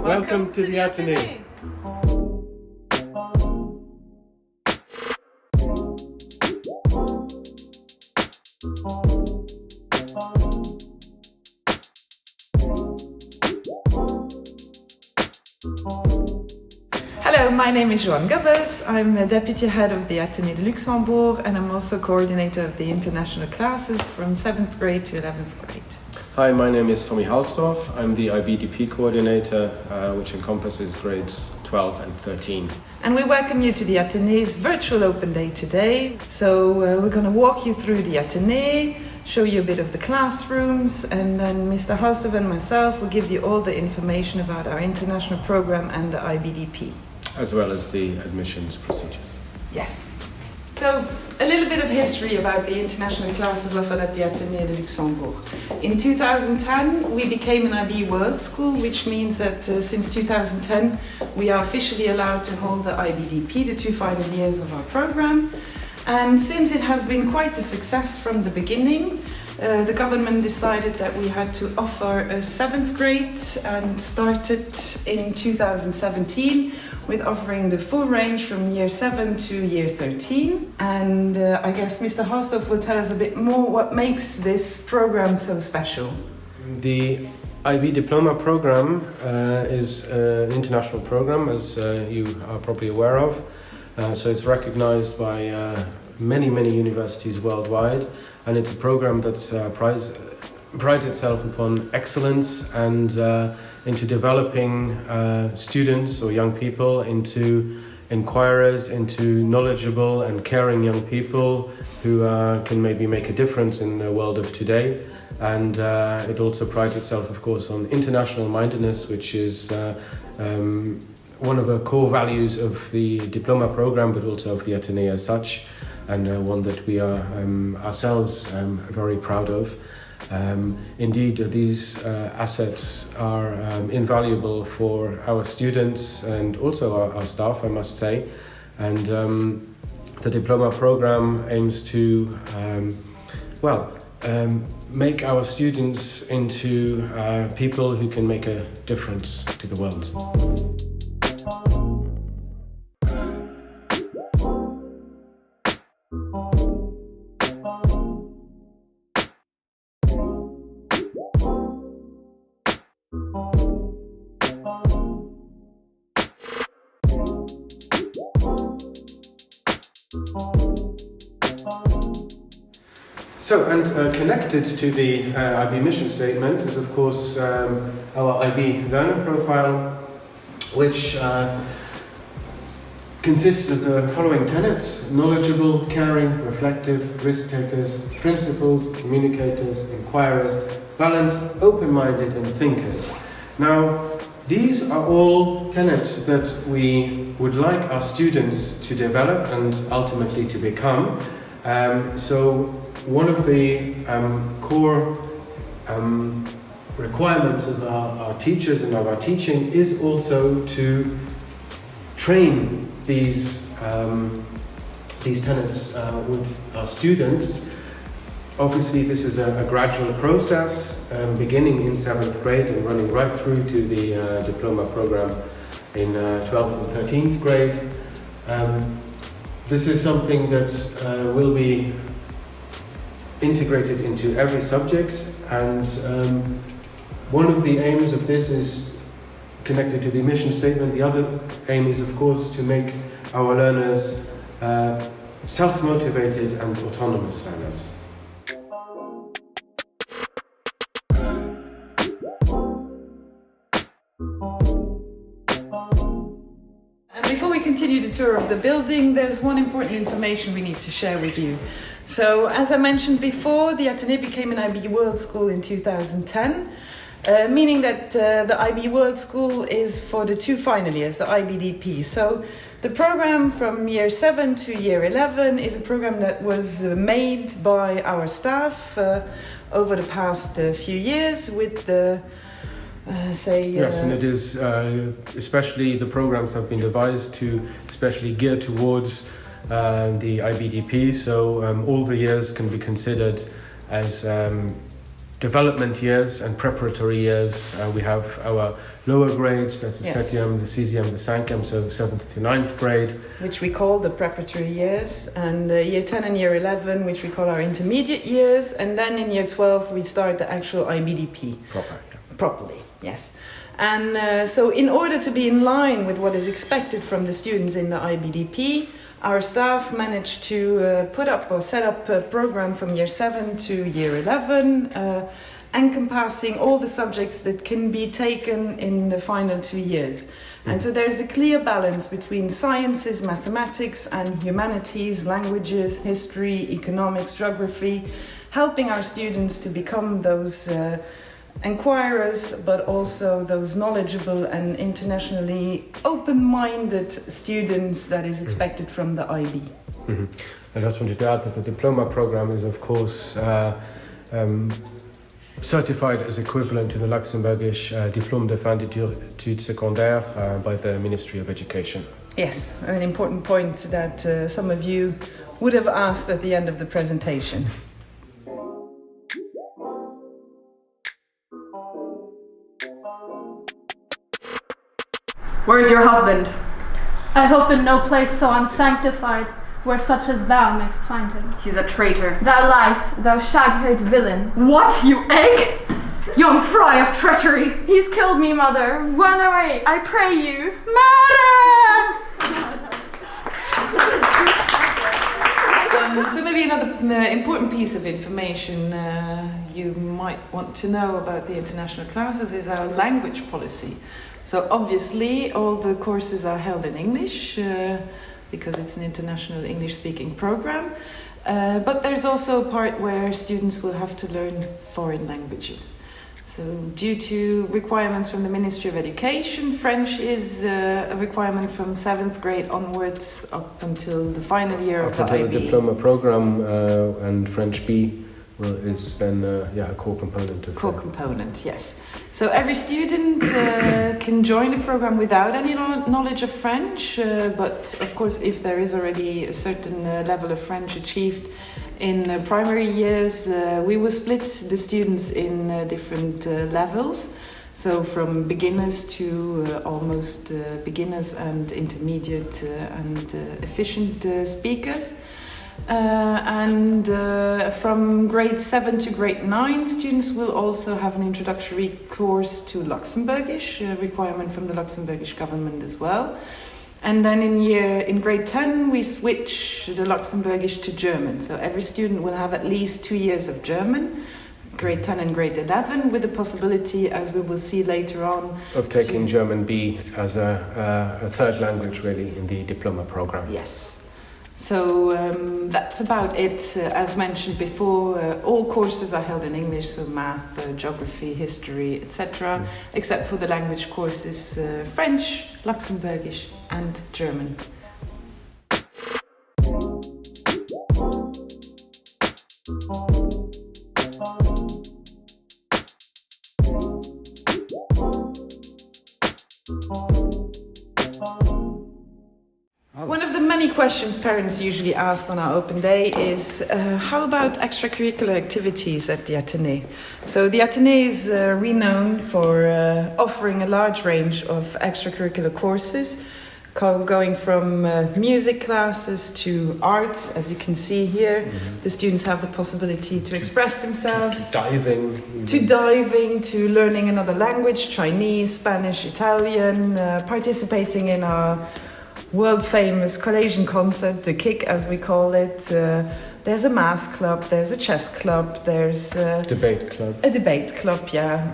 Welcome to the Athénée. Hello, my name is Joanne Gabbes. I'm a deputy head of the Athénée de Luxembourg, and I'm also coordinator of the international classes from 7th grade to 11th grade. Hi, my name is Tommy Halsdorf. I'm the IBDP coordinator, which encompasses grades 12 and 13. And we welcome you to the Athénée's virtual open day today. So we're going to walk you through the Athénée, show you a bit of the classrooms, and then Mr. Halsdorf and myself will give you all the information about our international program and the IBDP. As well as the admissions procedures. Yes. So, a little bit of history about the international classes offered at the Athénée de Luxembourg. In 2010, we became an IB World School, which means that since 2010, we are officially allowed to hold the IBDP, the 2 final years of our program. And since it has been quite a success from the beginning, the government decided that we had to offer a 7th grade and started in 2017 with offering the full range from year 7 to year 13. And I guess Mr. Halsdorf will tell us a bit more what makes this program so special. The IB Diploma program is an international program, as you are probably aware of. So it's recognized by many universities worldwide, and it's a program that prides itself upon excellence and into developing students or young people into inquirers, into knowledgeable and caring young people who can maybe make a difference in the world of today. And it also prides itself, of course, on international mindedness, which is one of the core values of the Diploma program, but also of the Athénée as such, and one that we are ourselves very proud of. Indeed, these assets are invaluable for our students and also our staff, I must say. And the Diploma program aims to, make our students into people who can make a difference to the world. So, and connected to the IB mission statement is, of course, our IB learner profile, which consists of the following tenets: knowledgeable, caring, reflective, risk-takers, principled, communicators, inquirers, balanced, open-minded, and thinkers. Now, these are all tenets that we would like our students to develop and ultimately to become. So one of the core requirements of our teachers and of our teaching is also to train these tenets with our students. Obviously, this is a gradual process, beginning in 7th grade and running right through to the Diploma program in 12th and 13th grade. This is something that will be integrated into every subject, and one of the aims of this is connected to the mission statement. The other aim is, of course, to make our learners self-motivated and autonomous learners. Before we continue the tour of the building, there's one important information we need to share with you. So, as I mentioned before, the Athénée became an IB World School in 2010, meaning that the IB World School is for the 2 final years, the IBDP. So, the program from year 7 to year 11 is a program that was made by our staff over the past few years with the Yes, and it is especially the programs have been devised to especially gear towards the IBDP, so all the years can be considered as development years and preparatory years. We have our lower grades, that's the Yes. septième, the sixième, the cinquième, so 7th to 9th grade. Which we call the preparatory years, and year 10 and year 11, which we call our intermediate years, and then in year 12 we start the actual IBDP. Properly, yes. And so in order to be in line with what is expected from the students in the IBDP, our staff managed to put up or set up a program from year 7 to year 11, encompassing all the subjects that can be taken in the final 2 years. And so there's a clear balance between sciences, mathematics, and humanities, languages, history, economics, geography, helping our students to become those inquirers, but also those knowledgeable and internationally open-minded students that is expected from the IB. Mm-hmm. I just wanted to add that the diploma program is, of course, certified as equivalent to the Luxembourgish Diplôme de fin d'études secondaires by the Ministry of Education. Yes, an important point that some of you would have asked at the end of the presentation. Where is your husband? I hope in no place so unsanctified, where such as thou mayst find him. He's a traitor. Thou liest, thou shag-haired villain. What, you egg? Young fry of treachery! He's killed me, mother. Run away, I pray you. Murder! So maybe another important piece of information you might want to know about the international classes is our language policy. So obviously all the courses are held in English because it's an international English-speaking program. But there's also a part where students will have to learn foreign languages. So due to requirements from the Ministry of Education, French is a requirement from 7th grade onwards up until the final year of the IB. Up until the diploma program, and French B is then a core component of core component, yes. So every student can join the program without any knowledge of French, but of course if there is already a certain level of French achieved in primary years, we will split the students in different levels. So from beginners to almost beginners and intermediate and efficient speakers. From grade 7 to grade 9, students will also have an introductory course to Luxembourgish, a requirement from the Luxembourgish government as well. And then in grade 10, we switch the Luxembourgish to German. So every student will have at least 2 years of German, grade 10 and grade 11, with the possibility, as we will see later on, of taking German B as a third language, really, in the diploma program. Yes. So that's about it. As mentioned before, all courses are held in English, so math, geography, history, etc., except for the language courses French, Luxembourgish and German. One of the many questions parents usually ask on our open day is how about extracurricular activities at the Athénée? So the Athénée is renowned for offering a large range of extracurricular courses, going from music classes to arts. As you can see here, the students have the possibility to express themselves, to diving, to learning another language, Chinese, Spanish, Italian, participating in our world-famous Collasian concert, the KIC as we call it. There's a math club, there's a chess club, there's a debate club,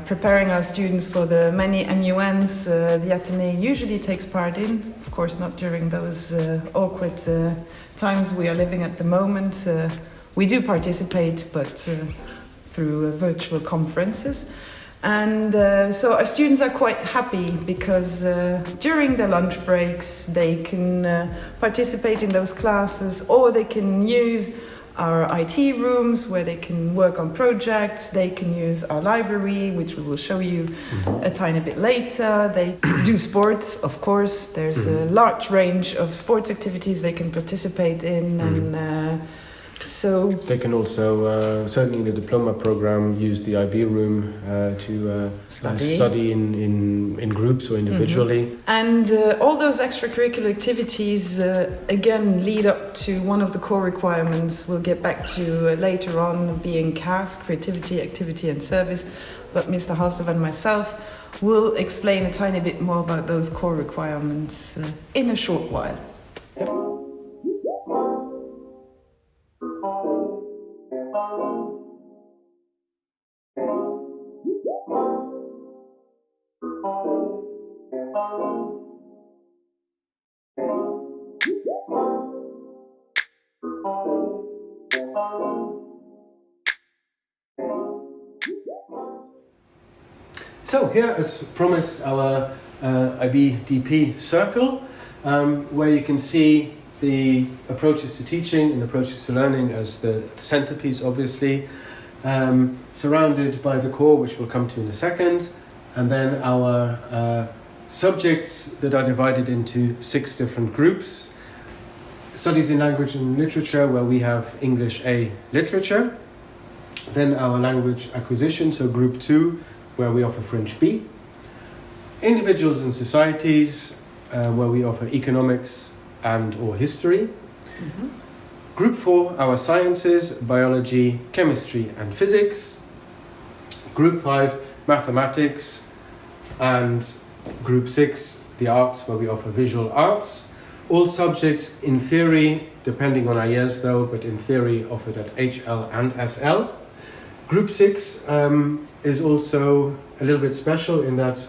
preparing our students for the many MUNs the Athénée usually takes part in. Of course, not during those awkward times we are living at the moment. We do participate, but through virtual conferences. And so our students are quite happy because during their lunch breaks they can participate in those classes, or they can use our IT rooms where they can work on projects. They can use our library, which we will show you a tiny bit later. They do sports, of course. There's a large range of sports activities they can participate in, and So They can also, certainly in the diploma program, use the IB room to study in groups or individually. And all those extracurricular activities again lead up to one of the core requirements we'll get back to later on, being CAS, creativity, activity and service. But Mr. Halstead and myself will explain a tiny bit more about those core requirements in a short while. So here, as promised, our IBDP circle, where you can see the approaches to teaching and approaches to learning as the centerpiece, obviously, surrounded by the core, which we'll come to in a second, and then our subjects that are divided into 6 different groups. Studies in language and literature, where we have English A literature, then our language acquisition, so group 2, where we offer French B. Individuals and societies, where we offer economics and or history. Mm-hmm. Group 4, our sciences, biology, chemistry and physics. Group 5, mathematics. And group 6, the arts, where we offer visual arts. All subjects in theory, depending on our years though, but in theory offered at HL and SL. Group 6 is also a little bit special in that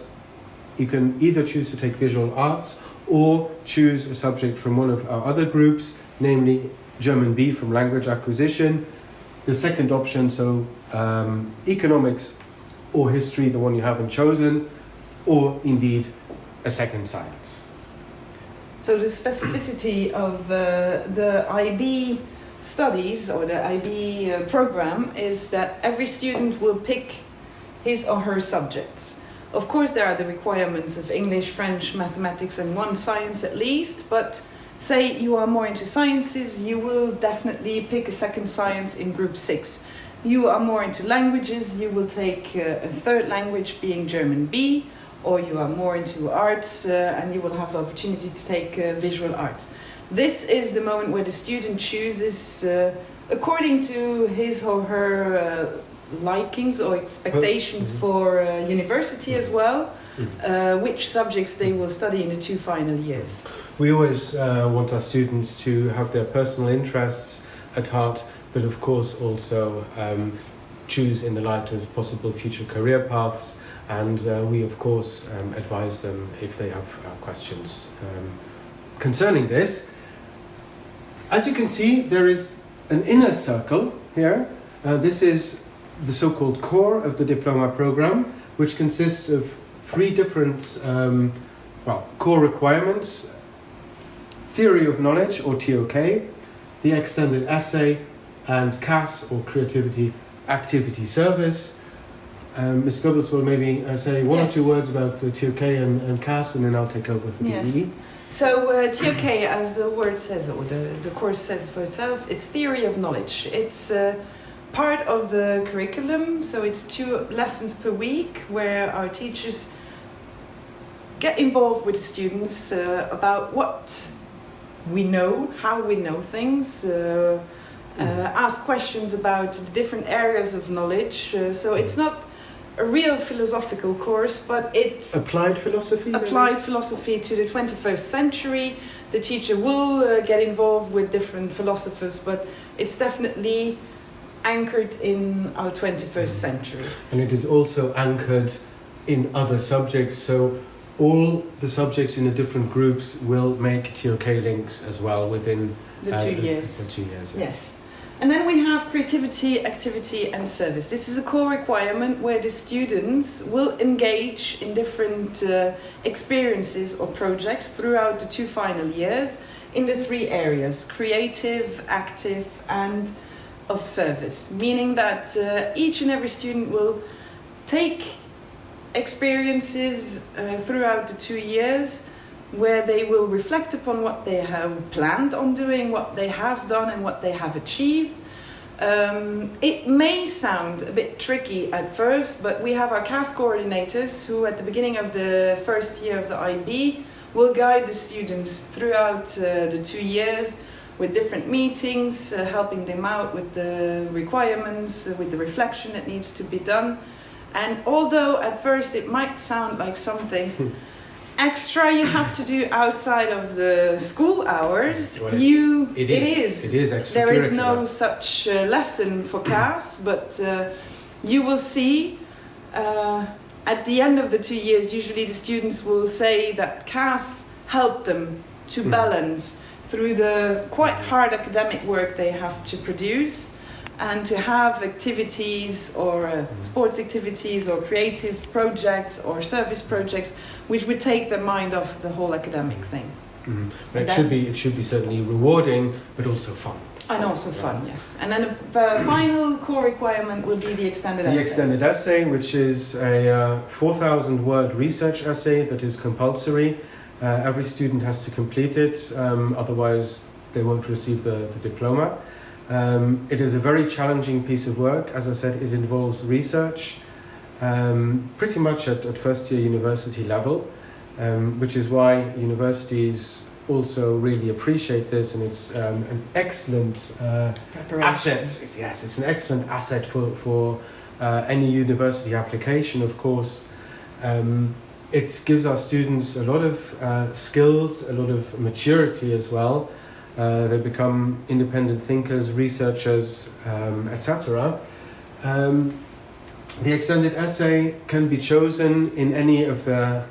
you can either choose to take visual arts or choose a subject from one of our other groups, namely German B from language acquisition. The second option, so economics or history, the one you haven't chosen, or indeed a second science. So the specificity of the IB studies or the IB program is that every student will pick his or her subjects. Of course, there are the requirements of English, French, mathematics, and one science at least, but say you are more into sciences, you will definitely pick a second science in group 6. You are more into languages, you will take a third language, being German B, or you are more into arts and you will have the opportunity to take visual arts. This is the moment where the student chooses, according to his or her likings or expectations for university as well, which subjects they will study in the 2 final years. We always want our students to have their personal interests at heart, but of course also choose in the light of possible future career paths, and we of course advise them if they have questions concerning this. As you can see, there is an inner circle here. This is the so-called core of the diploma program, which consists of 3 different core requirements: theory of knowledge, or TOK, the extended essay, and CAS, or creativity, activity, service. Ms. Goebbels will maybe say one or 2 words about the TOK and CAS, and then I'll take over for DE. So TOK, as the word says, or the course says for itself, it's theory of knowledge. It's part of the curriculum, so it's 2 lessons per week where our teachers get involved with the students about what we know, how we know things, ask questions about the different areas of knowledge. So it's not a real philosophical course, but it's applied philosophy. Applied philosophy to the 21st century. The teacher will get involved with different philosophers, but it's definitely anchored in our 21st century. And it is also anchored in other subjects, so all the subjects in the different groups will make TOK links as well within the 2 years. The 2 years, yes. And then we have creativity, activity and service. This is a core requirement where the students will engage in different experiences or projects throughout the 2 final years in the 3 areas: creative, active and of service. Meaning that each and every student will take experiences throughout the 2 years, where they will reflect upon what they have planned on doing, what they have done and what they have achieved. It may sound a bit tricky at first, but we have our CAS coordinators who at the beginning of the first year of the IB will guide the students throughout the 2 years with different meetings, helping them out with the requirements, with the reflection that needs to be done. And although at first it might sound like something extra you have to do outside of the school hours, It is extracurricular. There is no such lesson for CAS, but you will see at the end of the 2 years, usually the students will say that CAS helped them to balance through the quite hard academic work they have to produce, and to have activities or sports activities or creative projects or service projects which would take their mind off the whole academic thing. But it should be certainly rewarding, but also fun. And also fun, yes. And then the final core requirement would be the extended essay. The extended essay, which is a 4,000 word research essay that is compulsory. Every student has to complete it, otherwise they won't receive the diploma. It is a very challenging piece of work. As I said, it involves research, pretty much at first year university level, which is why universities also really appreciate this, and it's an excellent asset. Yes, it's an excellent asset for any university application, of course. It gives our students a lot of skills, a lot of maturity as well. They become independent thinkers, researchers, etc. The extended essay can be chosen in any of the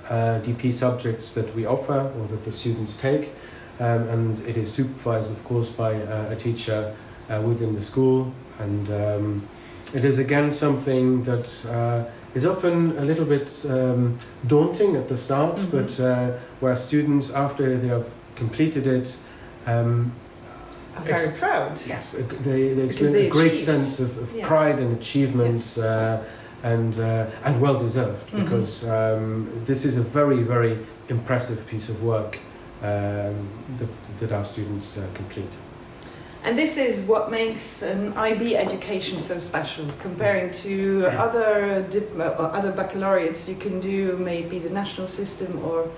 DP subjects that we offer or that the students take, and it is supervised, of course, by a teacher within the school. And it is again something that is often a little bit daunting at the start, but where students, after they have completed it, I'm very proud. Yes, they experience a great sense of pride and achievement, and well deserved, because this is a very, very impressive piece of work that our students complete. And this is what makes an IB education so special, comparing to other baccalaureates you can do, maybe the national system or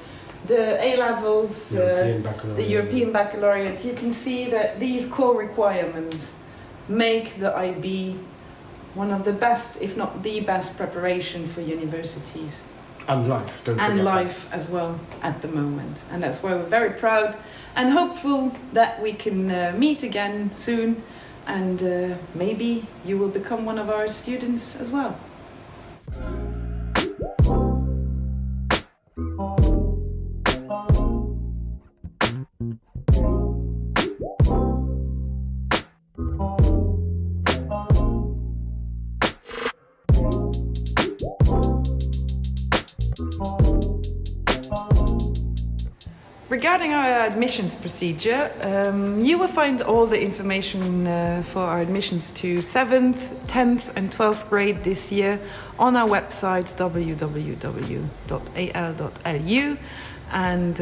the A-levels, the European Baccalaureate. You can see that these core requirements make the IB one of the best, if not the best, preparation for universities. And life, don't forget. And life as well at the moment. And that's why we're very proud and hopeful that we can meet again soon, and maybe you will become one of our students as well. Regarding our admissions procedure, you will find all the information for our admissions to 7th, 10th and 12th grade this year on our website www.al.lu, and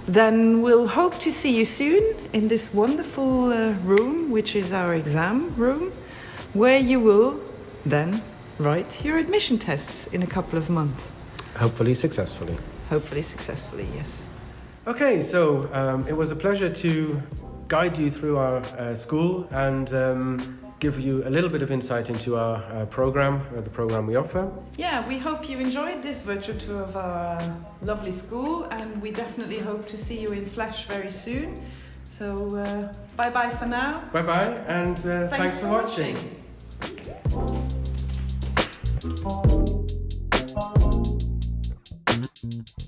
then we'll hope to see you soon in this wonderful room, which is our exam room, where you will then write your admission tests in a couple of months. Hopefully successfully. Hopefully successfully, yes. Okay, so it was a pleasure to guide you through our school and give you a little bit of insight into our program, the program we offer. Yeah, we hope you enjoyed this virtual tour of our lovely school, and we definitely hope to see you in flesh very soon. So bye-bye for now. Bye-bye, and thanks for watching. watching.